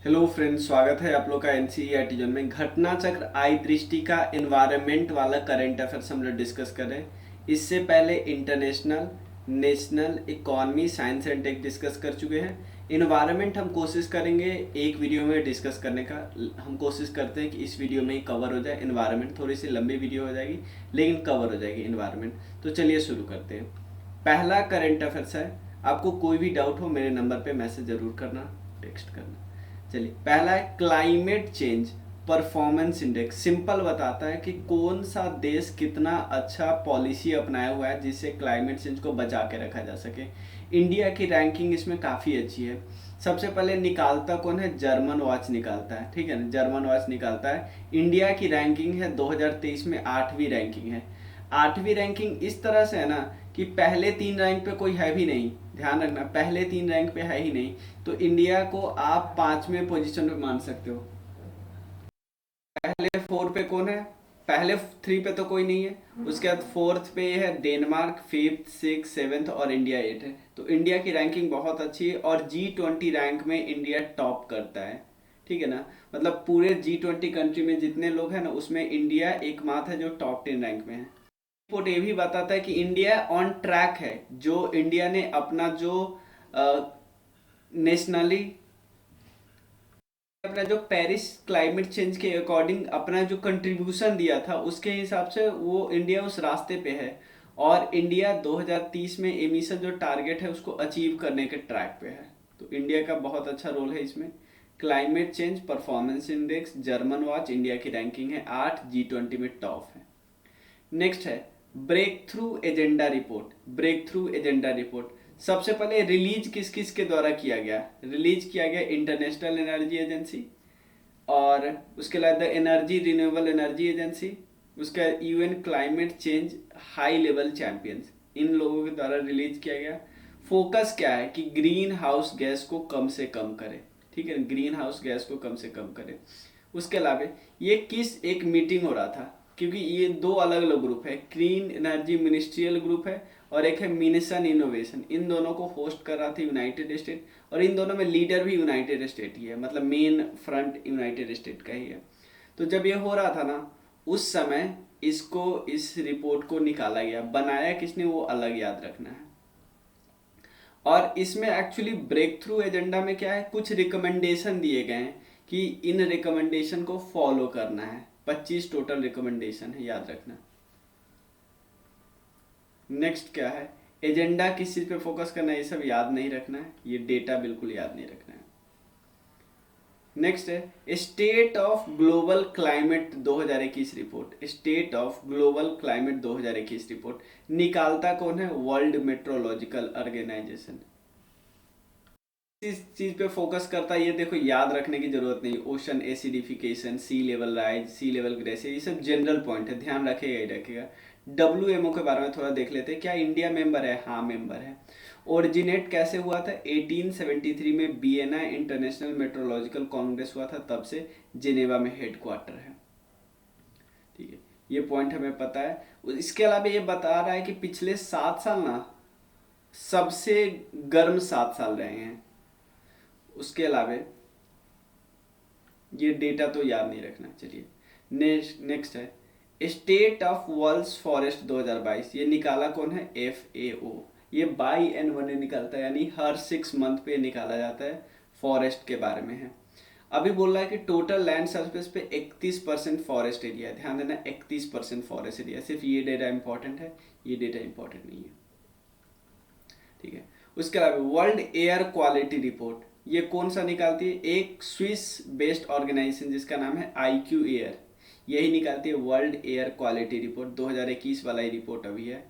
Hello friends, स्वागत है आप लोग का एनसीईआरटी जोन में। घटना चक्र आई दृष्टि का एनवायरनमेंट वाला करंट अफेयर्स हम लोग डिस्कस कर रहे हैं। इससे पहले international, national, economy, science and tech discuss कर चुके हैं। इन्वायरमेंट हम कोशिश करेंगे एक वीडियो में डिस्कस करने का। हम कोशिश करते हैं कि इस वीडियो में ही कवर हो जाए इन्वायरमेंट। थोड़ी सी लंबी वीडियो हो जाएगी लेकिन कवर हो जाएगी इन्वायरमेंट। तो चलिए शुरू करते हैं। पहला करंट अफेयर्स है। आपको कोई भी डाउट हो मेरे नंबर पे मैसेज ज़रूर करना, टेक्स्ट करना। चलिए, पहला है climate change performance index. Simple बताता है कि कौन सा देश कितना अच्छा पॉलिसी अपनाया हुआ है जिससे क्लाइमेट चेंज को बचा के रखा जा सके। इंडिया की रैंकिंग इसमें काफ़ी अच्छी है। सबसे पहले निकालता कौन है? जर्मन वॉच निकालता है, ठीक है ना। जर्मन वॉच निकालता है। इंडिया की रैंकिंग है 2023 में 8वीं रैंकिंग है। 8वीं रैंकिंग इस तरह से है ना कि पहले 3 रैंक पे कोई है भी नहीं। ध्यान रखना, पहले 3 रैंक पे है ही नहीं। तो इंडिया को आप 5वें पोजीशन पे मान सकते हो। पहले 4 पे कौन है? पहले 3 पे तो कोई नहीं है। उसके बाद 4th पे है डेनमार्क, 5th, 6th, 7th और इंडिया 8 है। तो इंडिया की रैंकिंग बहुत अच्छी है और G20 रैंक में इंडिया टॉप करता है, ठीक है ना। मतलब पूरे G20 कंट्री में जितने लोग हैं ना उसमें इंडिया एकमात्र है जो टॉप 10 रैंक में है। रिपोर्ट ये भी बताता है कि इंडिया ऑन ट्रैक है। जो इंडिया ने अपना जो नेशनली अपना जो पेरिस क्लाइमेट चेंज के अकॉर्डिंग अपना जो कंट्रीब्यूशन दिया था उसके हिसाब से वो इंडिया उस रास्ते पे है। और इंडिया 2030 में एमिशन जो टारगेट है उसको अचीव करने के ट्रैक पे है। तो इंडिया का बहुत अच्छा रोल है इसमें। Climate change performance index German watch, India की रैंकिंग है 8, G20 में टॉप है। नेक्स्ट है breakthrough agenda report. Breakthrough agenda report सबसे पहले रिलीज किस किस के द्वारा किया गया? रिलीज किया गया इंटरनेशनल एनर्जी एजेंसी, और उसके बाद एनर्जी रिन्यूएबल एनर्जी एजेंसी, उसका UN climate change high level champions, इन लोगों के द्वारा रिलीज किया गया। फोकस क्या है कि ग्रीन हाउस गैस को कम से कम करे, ठीक है, ग्रीन हाउस गैस को कम से कम करे। उसके अलावा ये किस एक मीटिंग हो रहा था, क्योंकि ये दो अलग अलग ग्रुप है। क्लीन एनर्जी मिनिस्ट्रियल ग्रुप है और एक है मिशन इनोवेशन। इन दोनों को होस्ट कर रहा था यूनाइटेड स्टेट, और इन दोनों में लीडर भी यूनाइटेड स्टेट ही है। मतलब मेन फ्रंट यूनाइटेड स्टेट का ही है। तो जब ये हो रहा था ना उस समय इसको, इस रिपोर्ट को निकाला गया। बनाया किसने वो अलग याद रखना है। और इसमें एक्चुअली ब्रेक थ्रू एजेंडा में क्या है, कुछ रिकमेंडेशन दिए गए हैं कि इन रिकमेंडेशन को फॉलो करना है। 25 टोटल रिकमेंडेशन है, याद रखना। नेक्स्ट क्या है, एजेंडा किस चीज पे फोकस करना है, ये सब याद नहीं रखना है। ये डेटा बिल्कुल याद नहीं रखना है। नेक्स्ट है state of global climate 2021 report. State of global climate 2021 report निकालता कौन है? World meteorological organization. इस चीज पे फोकस करता है, ये देखो याद रखने की जरूरत नहीं। ओशन एसिडिफिकेशन, सी लेवल राइज, सी लेवल ग्लेशियर, ये सब जनरल पॉइंट है, ध्यान रखेगा ही रखेगा। WMO के बारे में थोड़ा देख लेते हैं। क्या इंडिया मेंबर है? हाँ मेंबर है। ओरिजिनेट कैसे हुआ था? 1873 में वियना इंटरनेशनल मेट्रोलॉजिकल कांग्रेस हुआ था, तब से जिनेवा में हेडक्वार्टर है, ठीक है। ये पॉइंट हमें पता है। इसके अलावा ये बता रहा है कि पिछले 7 साल ना सबसे गर्म 7 साल रहे हैं। उसके अलावा ये डेटा तो याद नहीं रखना। चलिए नेक्स्ट है स्टेट ऑफ वर्ल्ड फॉरेस्ट 2022। ये निकाला कौन है? FAO। ये बाई एनुअल निकलता है, यानी हर 6 मंथ पे निकाला जाता है। फॉरेस्ट के बारे में है। अभी बोल रहा है कि टोटल लैंड सरफेस पे 31% फॉरेस्ट एरिया है। ध्यान देना, 31% फॉरेस्ट एरिया। सिर्फ ये डेटा इंपॉर्टेंट है, ये डेटा इंपॉर्टेंट नहीं है, ठीक है। उसके अलावा वर्ल्ड एयर क्वालिटी रिपोर्ट ये कौन सा निकालती है? एक स्विस बेस्ड ऑर्गेनाइजेशन जिसका नाम है IQ एयर, यही निकालती है वर्ल्ड एयर क्वालिटी रिपोर्ट। 2021 वाला ही रिपोर्ट अभी है।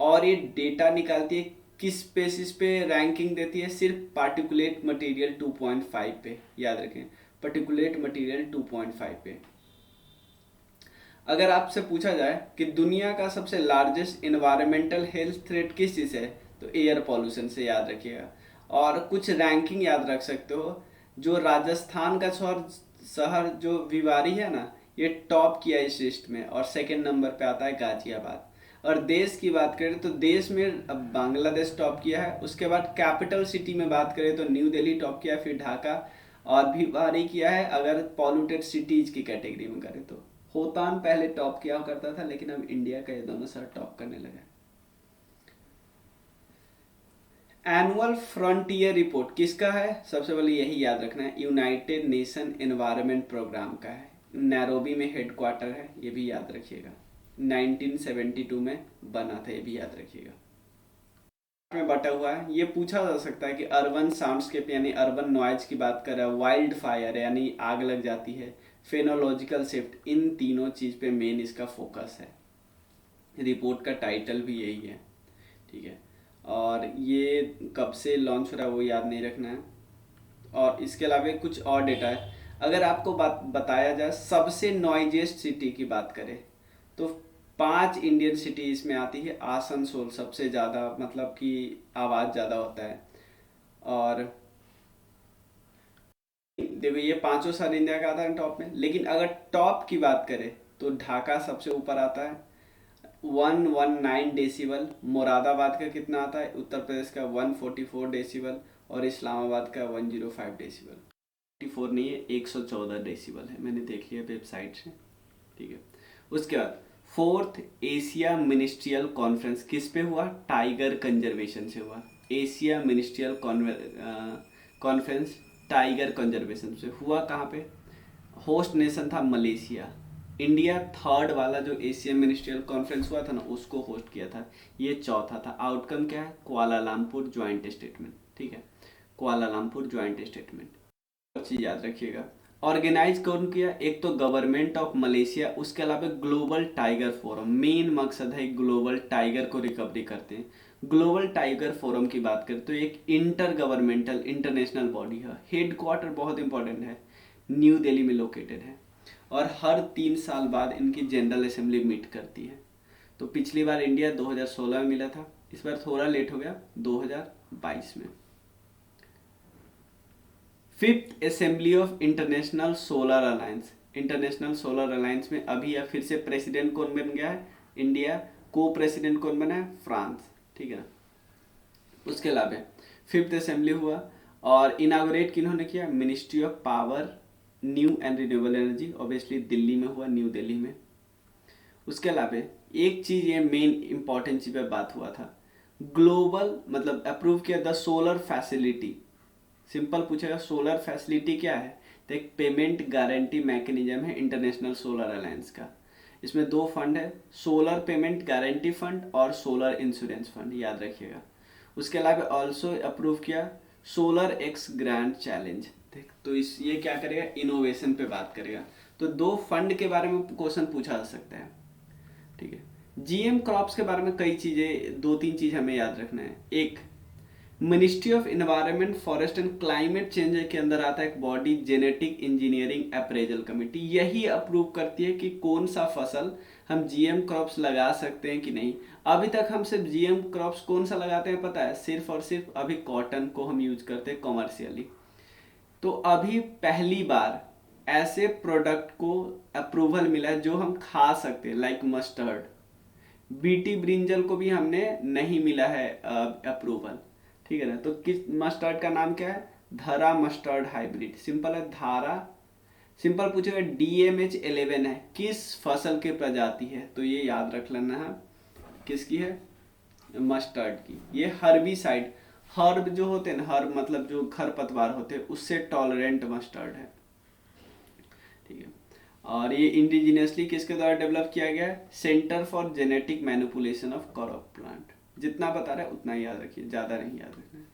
और ये डेटा निकालती है किस बेसिस पे रैंकिंग देती है? सिर्फ पार्टिकुलेट मटेरियल 2.5 पे, याद रखें, पार्टिकुलेट मटेरियल 2.5 पे। अगर आपसे पूछा जाए कि दुनिया का सबसे लार्जेस्ट इन्वायरमेंटल हेल्थ थ्रेट किस चीज़ है, तो एयर पॉल्यूशन से, याद रखिएगा। और कुछ रैंकिंग याद रख सकते हो। जो राजस्थान का शहर जो भिवाड़ी है ना, ये टॉप किया इस लिस्ट में, और सेकंड नंबर पे आता है गाजियाबाद। और देश की बात करें तो देश में अब बांग्लादेश टॉप किया है। उसके बाद कैपिटल सिटी में बात करें तो न्यू दिल्ली टॉप किया, फिर ढाका, और भी भारी किया है अगर पॉल्यूटेड सिटीज की कैटेगरी में करें तो। होतान पहले टॉप किया करता था, लेकिन अब इंडिया का ये दोनों शहर टॉप करने लगे। एनुअल फ्रंटियर रिपोर्ट किसका है? सबसे पहले यही याद रखना है, यूनाइटेड नेशन एनवायरनमेंट प्रोग्राम का है। नैरोबी में हेडक्वार्टर है, ये भी याद रखिएगा। 1972 में बना था, ये भी याद रखिएगा। में बटा हुआ है, ये पूछा जा सकता है कि अर्बन साउंडस्केप यानी अर्बन नॉइज की बात कर रहा है, वाइल्ड फायर यानी आग लग जाती है, फेनोलॉजिकल शिफ्ट, इन तीनों चीज पे मेन इसका फोकस है। रिपोर्ट का टाइटल भी यही है, ठीक है। और ये कब से लॉन्च हो रहा है वो याद नहीं रखना है। और इसके अलावा कुछ और डेटा है। अगर आपको बताया जाए सबसे नॉइजेस्ट सिटी की बात करें तो 5 इंडियन सिटी इसमें आती है। आसनसोल सबसे ज़्यादा, मतलब कि आवाज़ ज़्यादा होता है। और देखो ये पांचों शहर इंडिया का आता है टॉप में, लेकिन अगर टॉप की बात करें तो ढाका सबसे ऊपर आता है 119 डेसिबल। मुरादाबाद का कितना आता है? उत्तर प्रदेश का 144 डेसिबल। और इस्लामाबाद का 105 डेसिबल। 44 नहीं है, 114 डेसिबल है, मैंने देख लिया वेबसाइट से, ठीक है। उसके बाद 4th एशिया मिनिस्ट्रियल कॉन्फ्रेंस किस पे हुआ? टाइगर कंजर्वेशन से हुआ। Asia ministerial conference tiger conservation से हुआ। कहाँ पे? होस्ट नेशन था मलेशिया। इंडिया 3rd वाला जो एशियन मिनिस्ट्रियल कॉन्फ्रेंस हुआ था ना, उसको होस्ट किया था। ये चौथा था। आउटकम क्या है? कुआलालंपुर ज्वाइंट स्टेटमेंट, ठीक है, कुआलालंपुर ज्वाइंट स्टेटमेंट। चीज याद रखिएगा। ऑर्गेनाइज कौन किया? एक तो गवर्नमेंट ऑफ मलेशिया, उसके अलावा ग्लोबल टाइगर फोरम। मेन मकसद है ग्लोबल टाइगर को रिकवरी करते हैं। ग्लोबल टाइगर फोरम की बात करें तो एक इंटर गवर्नमेंटल इंटरनेशनल बॉडी है। हेडक्वार्टर बहुत इंपॉर्टेंट है, न्यू दिल्ली में लोकेटेड है। और हर 3 साल बाद इनकी जनरल असेंबली मीट करती है। तो पिछली बार इंडिया 2016 में मिला था, इस बार थोड़ा लेट हो गया 2022 में। 5th assembly of international solar alliance. International solar alliance में अभी या फिर से प्रेसिडेंट कौन बन गया है? इंडिया। को प्रेसिडेंट कौन बना है? फ्रांस, ठीक है ना। उसके अलावा 5th असेंबली हुआ और इनागोरेट किन्होंने किया? Ministry of power, new and renewable energy, obviously Delhi में हुआ, न्यू दिल्ली में। उसके अलावा एक चीज, ये मेन इंपॉर्टेंट चीज पे बात हुआ था, ग्लोबल मतलब अप्रूव किया द सोलर फैसिलिटी। सिंपल पूछेगा सोलर फैसिलिटी क्या है, तो एक पेमेंट गारंटी मैकेनिज्म है इंटरनेशनल सोलर अलायंस का। इसमें 2 फंड है, सोलर पेमेंट गारंटी फंड और सोलर इंश्योरेंस फंड, याद रखिएगा। उसके अलावा ऑल्सो अप्रूव किया सोलर एक्स ग्रैंड चैलेंज। तो इस ये क्या करेगा? इनोवेशन पे बात करेगा। तो 2 फंड के बारे में क्वेश्चन पूछा जा सकता है, ठीक है। जीएम क्रॉप्स के बारे में कई चीजें, 2-3 चीज हमें याद रखना है। एक, ministry of environment forest and climate change के अंदर आता है एक body, genetic engineering appraisal committee. यही अप्रूव करती है कि कौन सा फसल हम जीएम क्रॉप्स लगा सकते हैं कि नहीं। अभी तक हम सिर्फ जीएम क्रॉप्स कौन सा लगाते हैं पता है? सिर्फ और सिर्फ अभी कॉटन को हम यूज करते हैं कॉमर्शियली। तो अभी पहली बार ऐसे प्रोडक्ट को अप्रूवल मिला है जो हम खा सकते हैं, लाइक मस्टर्ड। बीटी ब्रिंजल को भी हमने नहीं मिला है अप्रूवल, ठीक है ना। तो किस मस्टर्ड का नाम क्या है? धरा मस्टर्ड हाइब्रिड। सिंपल है, धारा। सिंपल पूछेगा DMH11 है, किस फसल के प्रजाति है? तो ये याद रख लेना है, किसकी है? मस्टर्ड की। ये हर्बिसाइड, हर्ब जो होते हैं ना, हर्ब मतलब जो खरपतवार होते हैं, उससे टॉलरेंट मस्टर्ड है, ठीक है। और ये इंडिजिनियसली किसके द्वारा डेवलप किया गया है? Centre for genetic manipulation of crop plant. जितना बता रहा है उतना ही याद रखिए, ज़्यादा नहीं याद रखना है।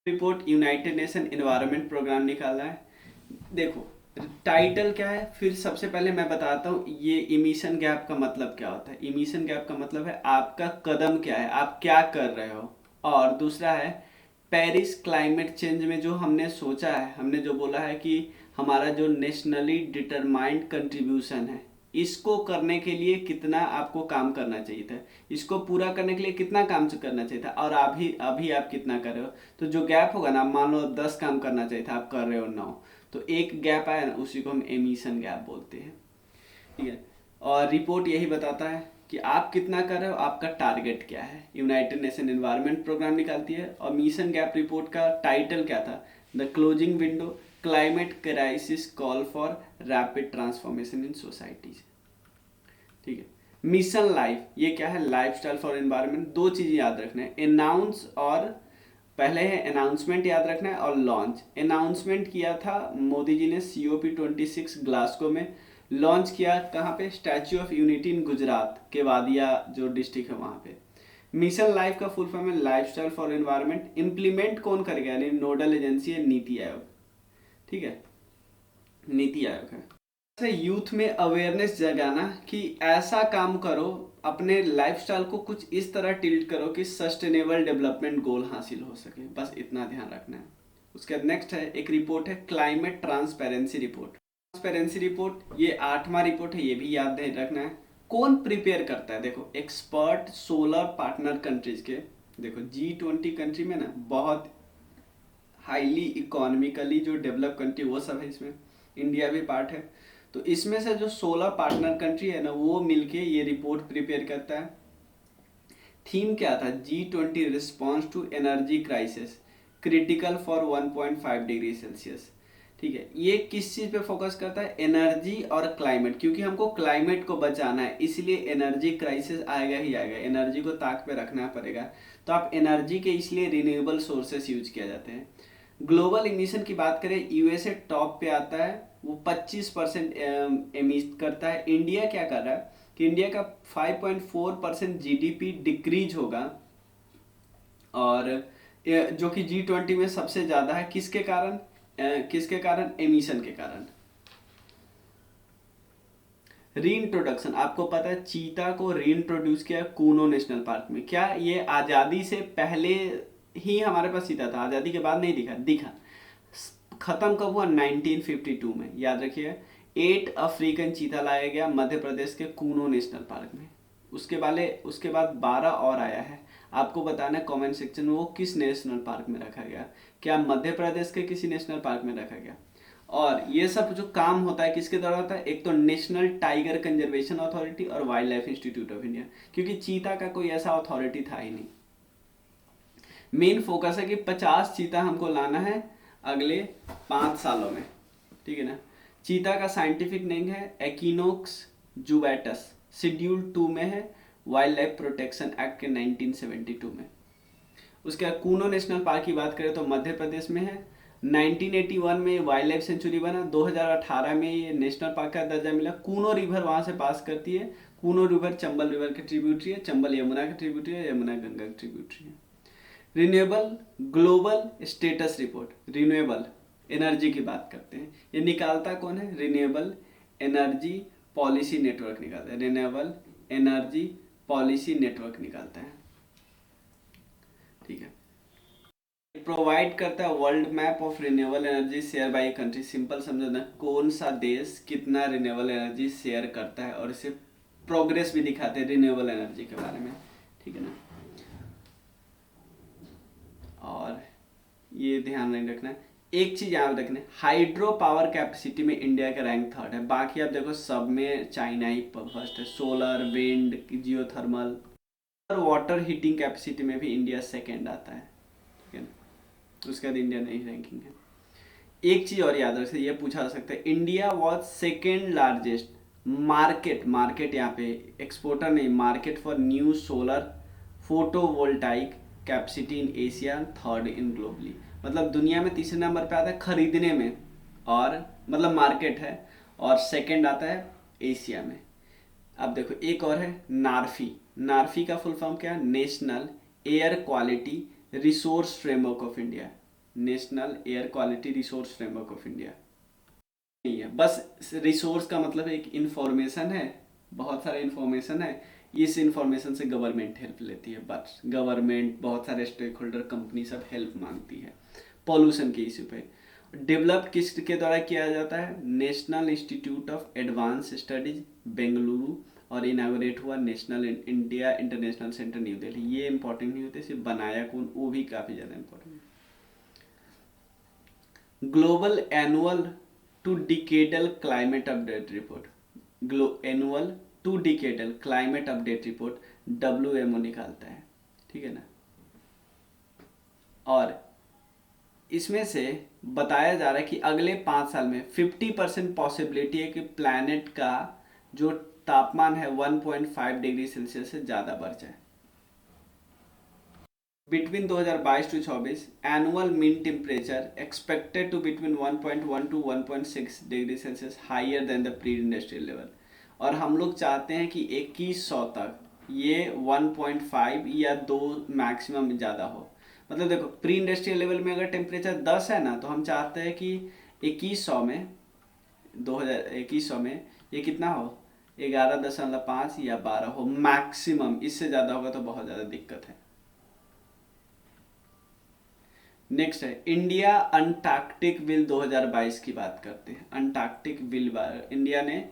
Report United Nation environment programme निकाला है। देखो टाइटल क्या है, फिर सबसे पहले मैं बताता हूँ ये इमिशन गैप का मतलब क्या होता है। इमिशन गैप का मतलब है आपका कदम क्या है, आप क्या कर रहे हो। और दूसरा है पेरिस क्लाइमेट चेंज में जो हमने सोचा है, हमने जो बोला है कि हमारा जो नेशनली डिटरमाइंड कंट्रीब्यूशन है, इसको करने के लिए कितना आपको काम करना चाहिए था, इसको पूरा करने के लिए कितना काम करना चाहिए था, और अभी अभी आप कितना कर रहे हो। तो जो गैप होगा ना, मान लो 10 काम करना चाहिए था, आप कर रहे हो 9, तो एक गैप आया ना, उसी को हम एमिशन गैप बोलते हैं, ठीक है। और रिपोर्ट यही बताता है कि आप कितना कर रहे हो, आपका टारगेट क्या है। यूनाइटेड नेशन एनवायरनमेंट प्रोग्राम निकालती है। और मिशन गैप रिपोर्ट का टाइटल क्या था? The closing window, climate crisis call for rapid transformation in societies. ठीक है, मिशन लाइफ, ये क्या है, लाइफस्टाइल फॉर एनवायरनमेंट। दो चीजें याद रखना है, अनाउंस और पहले है अनाउंसमेंट याद रखना है और लॉन्च। अनाउंसमेंट किया था मोदी जी ने COP26 ग्लासगो में, लॉन्च किया कहाँ पे, statue of unity in Gujarat के वादिया जो डिस्ट्रिक्ट है वहाँ पे। मिशन लाइफ का फुल फॉर्म है लाइफस्टाइल फॉर एनवायरनमेंट। इम्प्लीमेंट कौन करेगा, यानी नोडल एजेंसी है नीति आयोग। ठीक है, नीति आयोग है। से यूथ में अवेयरनेस जगाना कि ऐसा काम करो, अपने लाइफस्टाइल को कुछ इस तरह टिल्ट करो कि सस्टेनेबल डेवलपमेंट गोल हासिल हो सके, बस इतना ध्यान रखना है। उसके बाद नेक्स्ट है एक रिपोर्ट है climate transparency report. Transparency report ये 8वां रिपोर्ट है, ये भी याद रखना है। कौन प्रिपेयर करता है, देखो एक्सपर्ट 16 पार्टनर कंट्रीज के। देखो G20 कंट्री में ना बहुत हाईली इकोनॉमिकली जो डेवलप कंट्री वो सब है, इसमें इंडिया भी पार्ट है। तो इसमें से जो 16 पार्टनर कंट्री है ना, वो मिलके ये रिपोर्ट प्रिपेयर करता है। थीम क्या था, G20 response to energy crisis critical for 1.5 degree Celsius. ठीक है, ये किस चीज पे फोकस करता है, एनर्जी और क्लाइमेट, क्योंकि हमको क्लाइमेट को बचाना है, इसलिए एनर्जी क्राइसिस आएगा ही आएगा, एनर्जी को ताक पे रखना पड़ेगा। तो आप एनर्जी के इसलिए रिन्यूएबल सोर्सेस यूज किया जाते हैं। ग्लोबल इमिशन की बात करें, यूएसए टॉप पे आता है, वो 25% एमिट करता है। इंडिया क्या कर रहा है कि इंडिया का 5.4% GDP डिक्रीज होगा, और जो कि G20 में सबसे ज्यादा है। किसके कारण, किसके कारण, एमिशन के कारण। रीइंट्रोडक्शन, आपको पता है चीता को रीइंट्रोड्यूस किया कूनो नेशनल पार्क में। क्या ये आज़ादी से पहले ही हमारे पास चीता था, आज़ादी के बाद नहीं दिखा। खत्म कब हुआ, 1952 में, याद रखिए। 8 अफ्रीकन चीता लाया गया मध्य प्रदेश के कूनो नेशनल पार्क में। उसके बाद 12 और आया है। आपको बताना है कमेंट सेक्शन में वो किस नेशनल पार्क में रखा गया, क्या मध्य प्रदेश के किसी नेशनल पार्क में रखा गया। और ये सब जो काम होता है किसके द्वारा होता है, एक तो नेशनल टाइगर कंजर्वेशन अथॉरिटी और wild life institute of India, क्योंकि चीता का कोई ऐसा अथॉरिटी था ही नहीं। मेन फोकस है कि 50 चीता हमको लाना है अगले 5 सालों में। ठीक है ना। चीता का साइंटिफिक नेम है एक्इनोक्स जुबैटस, शेड्यूल 2 में है, वाइल्ड लाइफ प्रोटेक्शन एक्ट के 1972 में। उसके बाद कूनो नेशनल पार्क की बात करें तो मध्य प्रदेश में है। 1981 में वाइल्ड लाइफ सेंचुरी बना, 2018 में ये नेशनल पार्क का दर्जा मिला। कूनो रिवर वहाँ से पास करती है। कूनो रिवर चंबल रिवर की ट्रिब्यूटरी है, चंबल यमुना की ट्रिब्यूटरी है, यमुना गंगा की ट्रिब्यूटरी है। Renewable global status report, renewable energy की बात करते हैं, ये निकालता कौन है, रिन्यूएबल एनर्जी पॉलिसी नेटवर्क निकालता है, रिन्यूएबल एनर्जी पॉलिसी नेटवर्क निकालता है। ठीक है, प्रोवाइड करता है world map of renewable energy share by country. Simple समझना, कौन सा देश कितना रिन्यूएबल एनर्जी शेयर करता है, और इसे प्रोग्रेस भी दिखाते हैं रिन्यूएबल एनर्जी के बारे में। ठीक है ना। और ये ध्यान नहीं रखना है, एक चीज याद रखना है, हाइड्रो पावर कैपेसिटी में इंडिया का रैंक 3rd है। बाकी आप देखो सब में चाइना ही फर्स्ट है, सोलर, विंड, जियोथर्मल और वाटर हीटिंग कैपेसिटी में भी इंडिया 2nd आता है। ठीक है ना। उसके बाद इंडिया नहीं रैंकिंग है। एक चीज और याद रखिए, ये पूछा जा सकता है, India was 2nd largest market यहाँ पे एक्सपोर्टर नहीं, market for new solar photovoltaic capacity in Asia, 3rd in globally. मतलब दुनिया में 3रे नंबर पे आता है खरीदने में, और मतलब मार्केट है, और 2nd आता है एशिया में। अब देखो एक और है नार्फी का फुल फॉर्म क्या है, national air quality resource framework of India. National air quality resource framework of India नहीं है, बस रिसोर्स का मतलब एक इंफॉर्मेशन है, बहुत सारा इंफॉर्मेशन है, इस इंफॉर्मेशन से गवर्नमेंट हेल्प लेती है, बट गवर्नमेंट, बहुत सारे स्टेक होल्डर, कंपनी सब हेल्प मांगती है पॉल्यूशन के इश्यू पे। डेवलप किसके द्वारा किया जाता है, national institute of advance studies Bengaluru, और इनागोरेट हुआ national India international centre new Delhi. ये इंपॉर्टेंट नहीं होते, सिर्फ बनाया कौन, वो भी काफी ज्यादा इंपॉर्टेंट है। Global annual to decadal climate update report, annual to decadal climate update report WMO निकालता है। ठीक है ना। और इसमें से बताया जा रहा है कि अगले 5 साल में 50% पॉसिबिलिटी है कि प्लैनेट का जो तापमान है 1.5 डिग्री सेल्सियस से ज़्यादा बढ़ जाए। Between 2022 to 24 annual mean temperature expected to between 1.1 to 1.6 degree Celsius higher than the pre industrial level. और हम लोग चाहते हैं कि 2100 तक ये 1.5 या 2 मैक्सिमम ज़्यादा हो। मतलब देखो, प्री इंडस्ट्रियल लेवल में अगर टेम्परेचर 10 है ना, तो हम चाहते हैं कि 2100 में 2100 में ये कितना हो, 11.5 या 12 हो मैक्सिमम। इससे ज़्यादा होगा तो बहुत ज़्यादा दिक्कत है। नेक्स्ट है इंडिया अंटार्कटिक विल 2022 की बात करते हैं। अंटार्कटिक विल, इंडिया ने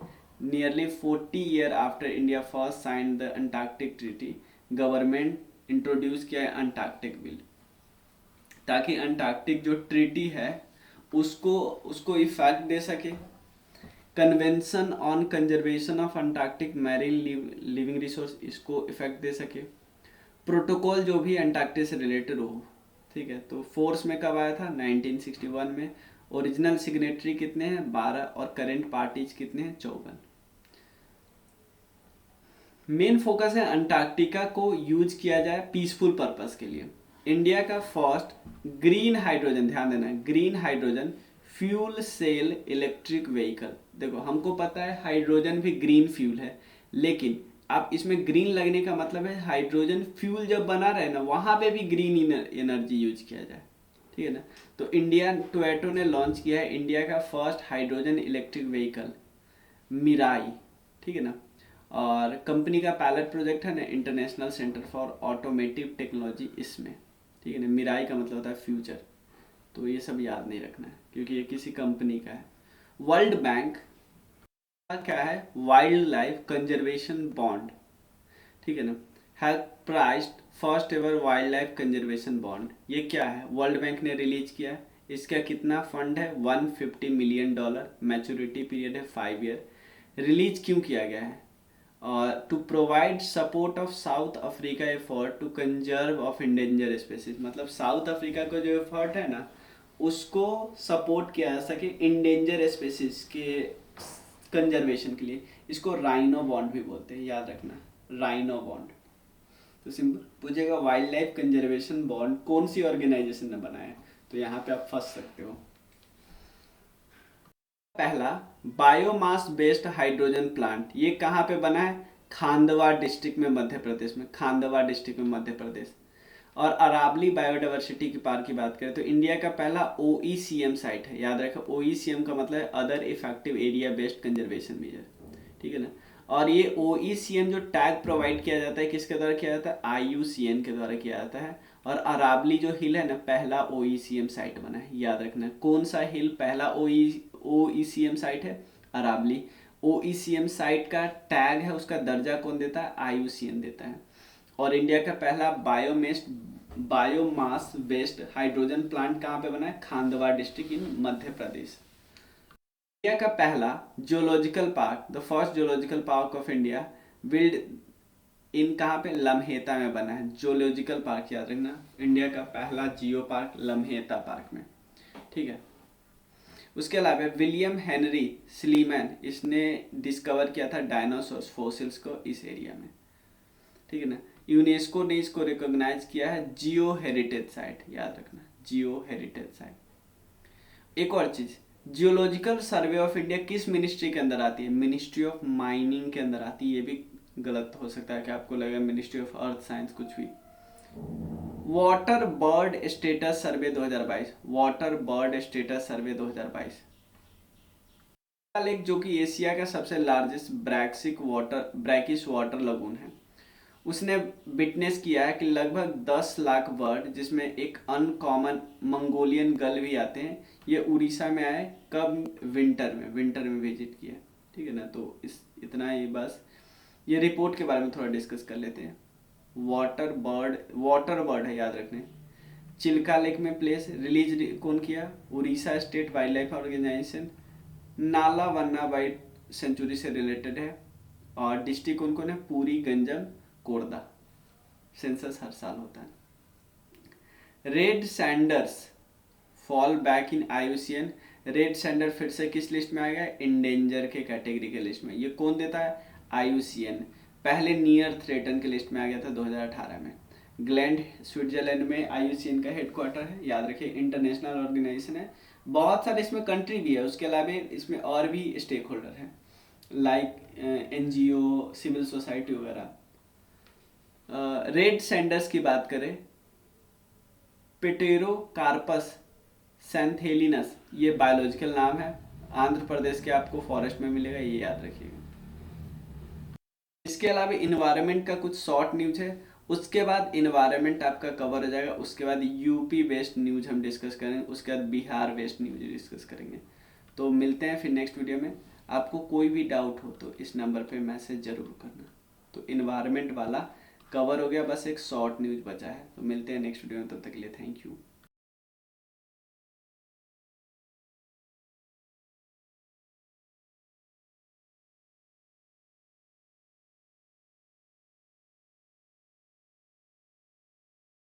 nearly 40 year after India first sign the Antarctic treaty, government introduce किया है अंटार्कटिक विल, ताकि अंटार्कटिक जो ट्रीटी है उसको इफेक्ट दे सके। Convention on conservation of Antarctic marine living resource, इसको इफेक्ट दे सके। प्रोटोकॉल जो भी अंटार्कटिक से रिलेटेड हो, ठीक है। तो फोर्स में कब आया था, 1961 में। ओरिजिनल सिग्नेटरी कितने हैं, 12, और करेंट पार्टीज कितने हैं, 54। मेन फोकस है अंटार्कटिका को यूज किया जाए पीसफुल पर्पस के लिए। इंडिया का फर्स्ट ग्रीन हाइड्रोजन, ध्यान देना है, green hydrogen fuel cell electric vehicle. देखो हमको पता है हाइड्रोजन भी ग्रीन फ्यूल है, लेकिन आप इसमें ग्रीन लगने का मतलब है हाइड्रोजन फ्यूल जब बना रहे ना, वहां पे भी ग्रीन एनर्जी यूज किया जाए, ठीक है ना। तो इंडिया टोयोटो ने लॉन्च किया है इंडिया का first hydrogen electric vehicle Mirai, ठीक है ना। और कंपनी का पायलट प्रोजेक्ट है ना international centre for automotive technology, इसमें, ठीक है ना। मिराई का मतलब होता है फ्यूचर। तो ये सब याद नहीं रखना है क्योंकि ये किसी कंपनी का है। वर्ल्ड बैंक का क्या है, वाइल्ड लाइफ कंजर्वेशन बॉन्ड, ठीक है ना, have priced first ever wild life conservation bond. ये क्या है, वर्ल्ड बैंक ने रिलीज किया है। इसका कितना फंड है, $150 मिलियन, मैच्योरिटी पीरियड है 5 ईयर। रिलीज क्यों किया गया है, और to provide support of South Africa effort to conserve of endangered species. मतलब साउथ अफ्रीका का जो एफर्ट है ना, उसको सपोर्ट किया जा सके इंडेंजर स्पेसीज के कंजर्वेशन के लिए। इसको राइनो बॉन्ड भी बोलते हैं, याद रखना, राइनो बॉन्ड। तो सिंपल पूछेगा वाइल्ड लाइफ कंजर्वेशन बॉन्ड कौन सी ऑर्गेनाइजेशन ने बनाया है, तो यहाँ पे आप फंस सकते हो। पहला बायोमास बेस्ड हाइड्रोजन प्लांट, ये कहाँ पे बना है, खांडवा डिस्ट्रिक्ट में, मध्य प्रदेश में, खांडवा डिस्ट्रिक्ट में, मध्य प्रदेश। और अरावली बायोडाइवर्सिटी की पार्क की बात करें तो इंडिया का पहला OECM साइट है, याद रखो OECM का मतलब है other effective area based conservation measure, ठीक है ना। और ये OECM जो टैग प्रोवाइड किया जाता है किसके द्वारा किया जाता है, IUCN के द्वारा किया जाता है। और अरावली जो हिल है ना, पहला OECM साइट बना है, याद रखना। कौन सा हिल पहला OECM साइट है, अरावली। OECM साइट का टैग है, उसका दर्जा कौन देता है, IUCN देता है। और इंडिया का पहला बायोमास बेस्ड हाइड्रोजन प्लांट कहाँ पे बना है, Khandwa district in Madhya Pradesh. India का पहला geological park, the first geological park of India build in कहाँ पे, लम्हेता में बना है। जियोलॉजिकल पार्क याद रखना, इंडिया का पहला जियो पार्क लम्हेता पार्क में, ठीक है। उसके अलावा विलियम हेनरी स्लीमैन, इसने डिस्कवर किया था डायनासोर फोसिल्स को इस एरिया में, ठीक है ना। यूनेस्को ने इसको रिकॉग्नाइज किया है जियो हेरिटेज साइट, याद रखना, जियो हेरिटेज साइट। एक और चीज, जियोलॉजिकल सर्वे ऑफ इंडिया किस मिनिस्ट्री के अंदर आती है, मिनिस्ट्री ऑफ माइनिंग के अंदर आती है। ये भी गलत हो सकता है कि आपको लगे मिनिस्ट्री ऑफ अर्थ साइंस कुछ भी। वाटर बर्ड स्टेटस सर्वे 2022, वाटर बर्ड स्टेटस सर्वे 2022। लेक जो कि एशिया का सबसे लार्जेस्ट ब्रैकिश वाटर लगून है, उसने विटनेस किया है कि लगभग 10 लाख बर्ड, जिसमें एक अनकॉमन मंगोलियन गल भी आते हैं, ये उड़ीसा में आए, कब, विंटर में विजिट किया, ठीक है ना। तो इस इतना ही बस, ये रिपोर्ट के बारे में थोड़ा डिस्कस कर लेते हैं। वाटर बर्ड है, याद रखने। चिल्का लेक में प्लेस, रिलीज कौन किया, Orissa state wildlife organization. Nalabana wild sanctuary से रिलेटेड है। और डिस्ट्रिक्ट कौन कौन है, पूरी, गंजम, कोरदा। सेंसस हर साल होता है। Red sanders fall back in IUCN। Red sander फिर से किस लिस्ट में आ गया? इंडेंजर के कैटेगरी के लिस्ट में। ये कौन देता है? IUCN। पहले नियर थ्रेटन के लिस्ट में आ गया था 2018 में। ग्लैंड स्विट्जरलैंड में IUCN का हेडक्वार्टर है, याद रखिए, इंटरनेशनल ऑर्गेनाइजेशन है। बहुत सारे इसमें कंट्री भी है, उसके अलावा इसमें और भी स्टेक होल्डर हैं लाइक NGO, सिविल सोसाइटी वगैरह। रेड सैंडर्स की बात करें, पिटेरोकार्पस सैंथेलिनस, ये बायोलॉजिकल नाम है, आंध्र प्रदेश के आपको फॉरेस्ट में मिलेगा, ये याद रखिएगा। इसके अलावा इन्वायरमेंट का कुछ शॉर्ट न्यूज है, उसके बाद इन्वायरमेंट आपका कवर हो जाएगा, उसके बाद यूपी वेस्ट न्यूज हम डिस्कस करेंगे, उसके बाद बिहार वेस्ट न्यूज डिस्कस करेंगे। तो मिलते हैं फिर नेक्स्ट वीडियो में। आपको कोई भी डाउट हो तो इस नंबर पे मैसेज जरूर करना। तो इन्वायरमेंट वाला कवर हो गया, बस एक शॉर्ट न्यूज बचा है। तो मिलते हैं नेक्स्ट वीडियो में, तब तक के लिए थैंक यू।